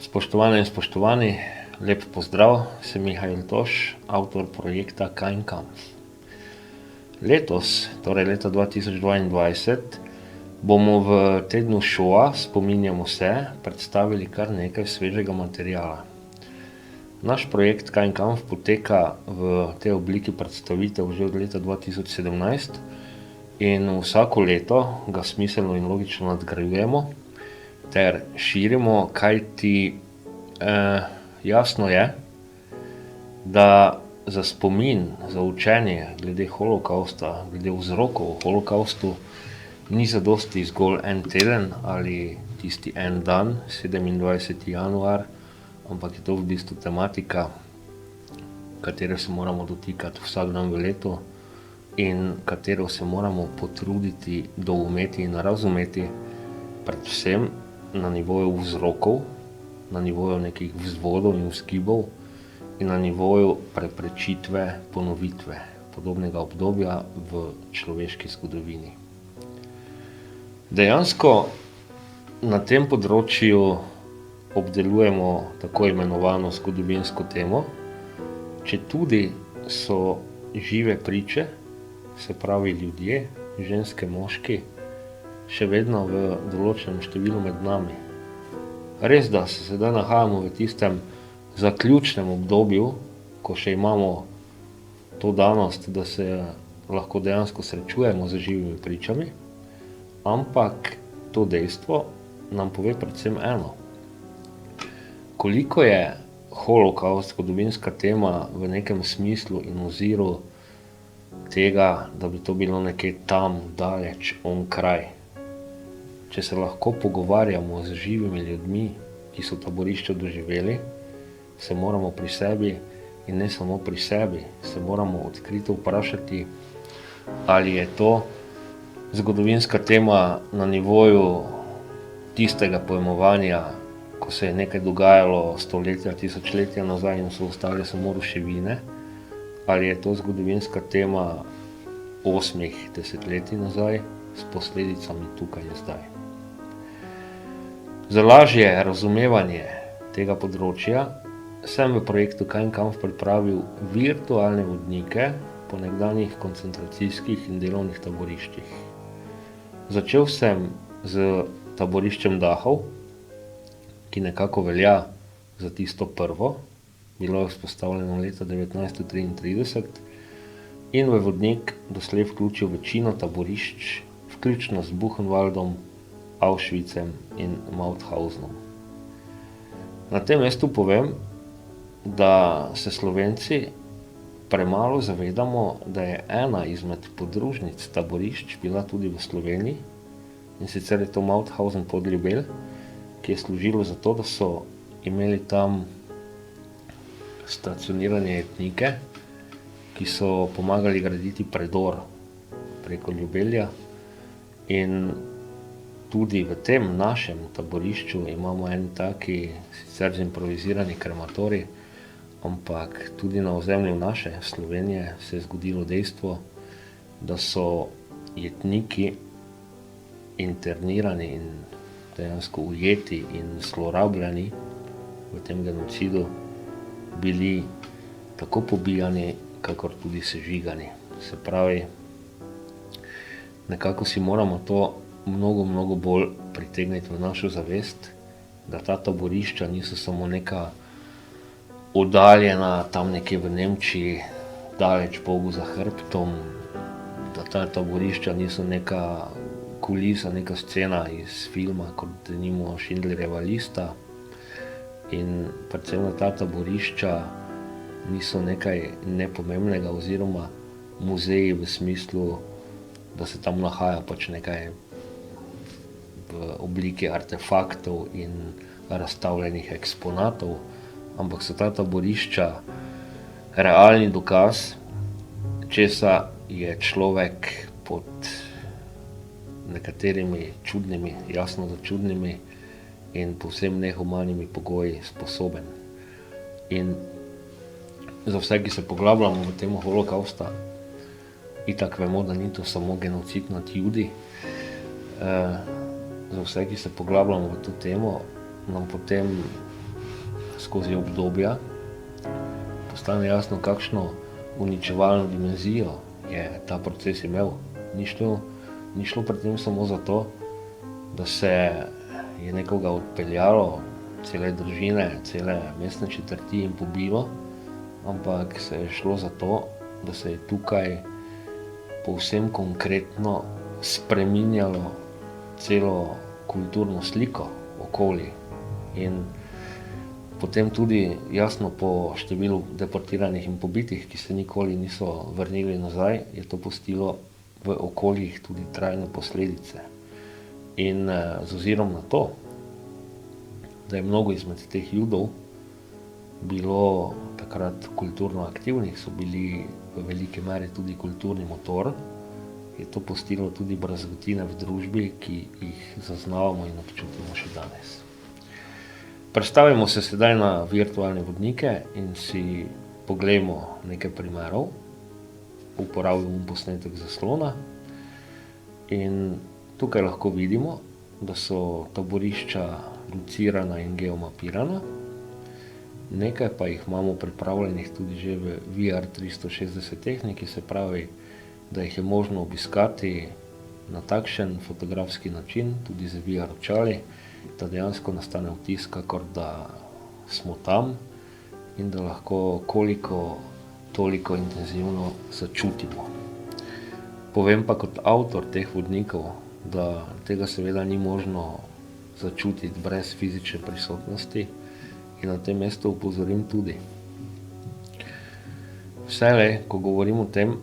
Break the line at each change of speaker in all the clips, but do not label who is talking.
Spoštovane in spoštovani, lep pozdrav, sem Mihael Toš, avtor projekta Kein Kampf. Letos, torej leta 2022, bomo v tednu šoa Spominjamo se predstavili kar nekaj svežega materiala. Naš projekt Kein Kampf poteka v tej obliki predstavitev že od leta 2017 in vsako leto ga smiselno in logično nadgrajujemo ter širimo, kajti jasno je, da za spomin, za učenje glede holokavsta, glede vzrokov o holokavstu, ni zadosti zgolj en teden ali tisti en dan, 27. januar, ampak je to v bistvu tematika, katere se moramo dotikati vsak dan v letu in katero se moramo potruditi doumeti in razumeti, predvsem na nivoju vzrokov, na nivoju nekih vzvodov in vzgibov in na nivoju preprečitve ponovitve podobnega obdobja v človeški zgodovini. Dejansko na tem področju obdelujemo tako imenovano zgodovinsko temo, četudi so žive priče, se pravi ljudje, ženske, moški, še vedno v določenem številu med nami. Res, da se sedaj nahajamo v tistem zaključnem obdobju, ko še imamo to danost, da se lahko dejansko srečujemo z živimi pričami, ampak to dejstvo nam pove predvsem eno. Koliko je holokavst zgodovinska tema v nekem smislu in oziru tega, da bi to bilo nekje tam, daleč, onkraj. Če se lahko pogovarjamo z živimi ljudmi, ki so taborišča doživeli, se moramo pri sebi in ne samo pri sebi, se moramo odkrito vprašati, ali je to zgodovinska tema na nivoju tistega pojmovanja, ko se je nekaj dogajalo stoletja, tisočletja nazaj in so ostale samo ruševine, ali je to zgodovinska tema 8 desetletij nazaj s posledicami tukaj in zdaj. Za lažje razumevanje tega področja sem v projektu Kein Kampf pripravil virtualne vodnike po nekdanjih koncentracijskih in delovnih taboriščih. Začel sem z taboriščem Dachau, ki nekako velja za tisto prvo, bilo je vzpostavljeno leta 1933 in v vodnik doslej vključil večino taborišč, vključno z Buchenwaldom, Auschwitzem in Mauthausenom. Na tem mestu povem, da se Slovenci premalo zavedamo, da je ena izmed podružnic taborišč bila tudi v Sloveniji, in sicer je to Mauthausen pod Ljubelj, ki je služilo za to, da so imeli tam stacionirane jetnike, ki so pomagali graditi predor preko Ljubelja, in tudi v tem našem taborišču imamo en taki sicer improvizirani krematorij, ampak tudi na ozemlju naše Slovenije se je zgodilo dejstvo, da so jetniki internirani in dejansko ujeti in zlorabljani v tem genocidu bili tako pobijani, kakor tudi sežigani. Se pravi, nekako si moramo to mnogo bolj pritegniti v našo zavest, da ta taborišča niso samo neka oddaljena tam nekje v Nemčiji, daleč Bogu za hrbtom, da ta taborišča niso neka kulisa, neka scena iz filma, kot denimo Schindlerjeva lista, in predvsem ta taborišča niso nekaj nepomembnega oziroma muzeji v smislu, da se tam nahaja pač nekaj v obliki artefaktov in razstavljenih eksponatov, ampak so ta taborišča realni dokaz, česa je človek pod nekaterimi čudnimi, jasno za čudnimi in povsem nehumanimi pogoji sposoben. In za vse, ki se poglabljamo v temo holokavsta, itak vemo, da ni to samo genocid nad Judi, za vse, ki se poglabljamo v to temo, nam potem skozi obdobja, postane jasno, kakšno uničevalno dimenzijo je ta proces imel. Ni šlo pri tem samo za to, da se je nekoga odpeljalo, cele družine, cele mestne četrti in pobilo, ampak se je šlo za to, da se je tukaj povsem konkretno spreminjalo celo kulturno sliko okoli. In potem tudi jasno po številu deportiranih in pobitih, ki se nikoli niso vrnili nazaj, je to pustilo v okoljih tudi trajne posledice. In z ozirom na to, da je mnogo izmed teh Judov bilo takrat kulturno aktivnih, so bili v veliki meri tudi kulturni motor, je to pustilo tudi brazgotine v družbi, ki jih zaznavamo in občutimo še danes. Predstavimo se sedaj na virtualne vodnike in si poglejmo nekaj primerov. Uporabljamo posnetek zaslona in tukaj lahko vidimo, da so taborišča locirana in geomapirana. Nekaj pa jih imamo pripravljenih tudi že v VR 360 tehniki, se pravi, da jih je možno obiskati na takšen fotografski način, tudi z VR očali, da dejansko nastane vtis, kakor da smo tam in da lahko koliko toliko intenzivno začutimo. Povem pa kot avtor teh vodnikov, da tega seveda ni možno začutiti brez fizične prisotnosti in na tem mestu upozorim tudi. Vselej, ko govorim o tem,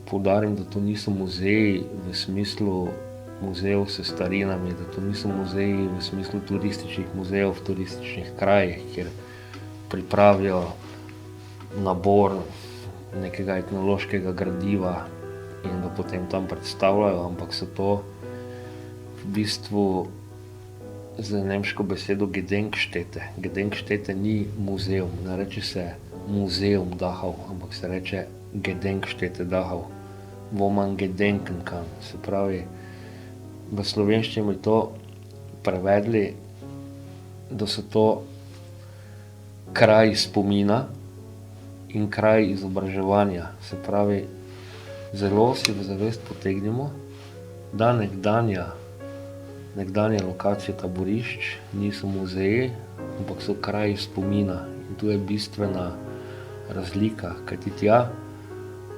poudarim, da to niso muzeji v smislu muzejev s starinami, da to niso muzeji v smislu turističnih muzejev v turističnih krajih, kjer pripravijo nabor nekega etnološkega gradiva in ga potem tam predstavljajo, ampak so to v bistvu z nemško besedo Gedenkstätte. Gedenkstätte ni muzeum, ne reče se muzeum Dachau, ampak se reče Gedenkstätte Dachau, wo man gedenken kann. Se pravi, v slovenščini to prevedli, da so to kraj spomina in kraj izobraževanja. Se pravi, zelo si v zavest potegnemo, da nekdanje lokacije taborišč niso muzeji, ampak so kraji spomina. In tu je bistvena razlika, kajti tja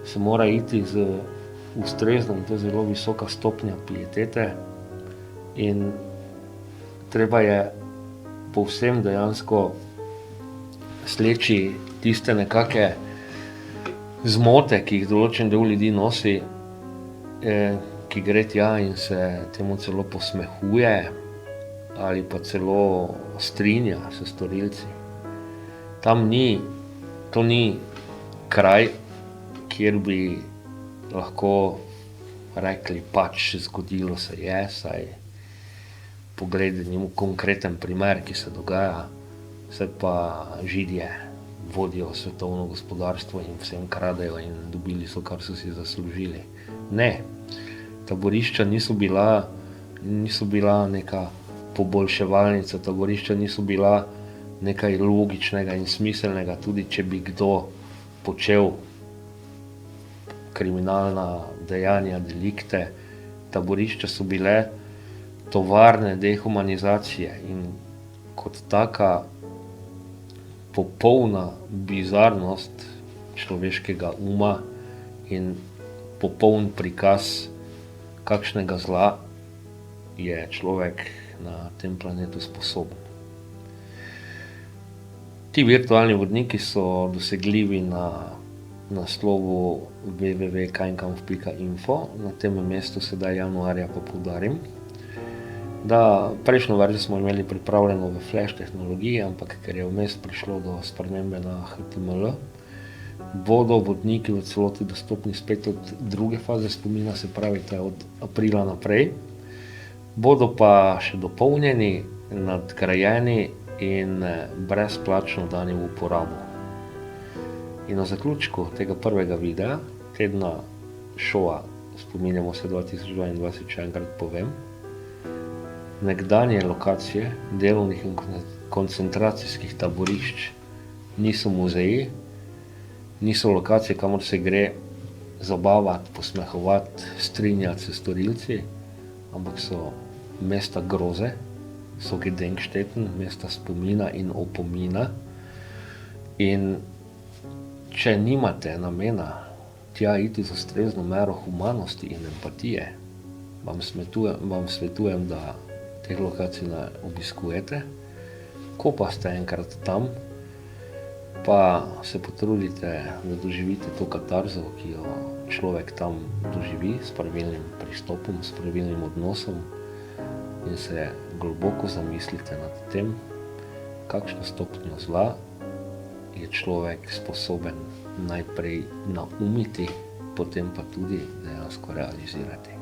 se mora iti z ustrezno, in to je zelo visoka stopnja pietete in treba je povsem dejansko sleči tiste nekake zmote, ki jih določen del ljudi nosi, ki gre tja in se temu celo posmehuje ali pa celo strinja s storilci. To ni kraj, kjer bi lahko rekli, pač zgodilo se je, saj pogledajmo konkreten primer, ki se dogaja, se pa Židje vodijo svetovno gospodarstvo in vsem kradejo in dobili so, kar so si zaslužili. Ne, taborišča niso bila neka poboljševalnica, taborišča niso bila nekaj logičnega in smiselnega, tudi če bi kdo počel kriminalna dejanja, delikte. Taborišča so bile tovarne dehumanizacije in kot taka popolna bizarnost človeškega uma in popoln prikaz kakšnega zla je človek na tem planetu sposoben. Ti virtualni vodniki so dosegljivi na naslovu www.kainkampf.info. Na tem mestu sedaj januarja pa poudarim, da prejšnjo verzijo smo imeli pripravljeno v flash tehnologiji, ampak ker je vmes prišlo do spremembe na HTML, bodo vodniki v celoti dostopni spet od druge faze spomina, se pravi, to je od aprila naprej. Bodo pa še dopolnjeni, nadgrajeni in brezplačno dani v uporabo. In na zaključku tega prvega videa, tedna šova Spominjamo se 2022, še enkrat povem, nekdanje lokacije delovnih in koncentracijskih taborišč. Niso muzeji, niso lokacije, kamor se gre zabavati, posmehovati, strinjati se storilci, ampak so mesta groze, so Gedenkstätten, mesta spomina in opomina. In če nimate namena tja iti z ustrezno mero humanosti in empatije, vam svetujem, da teh lokacij ne obiskujete. Ko pa ste enkrat tam, pa se potrudite, da doživite to katarzo, ki jo človek tam doživi s pravilnim pristopom, s pravilnim odnosom in se globoko zamislite nad tem, kakšno stopnjo zla je človek sposoben najprej naumiti, potem pa tudi dejansko realizirati.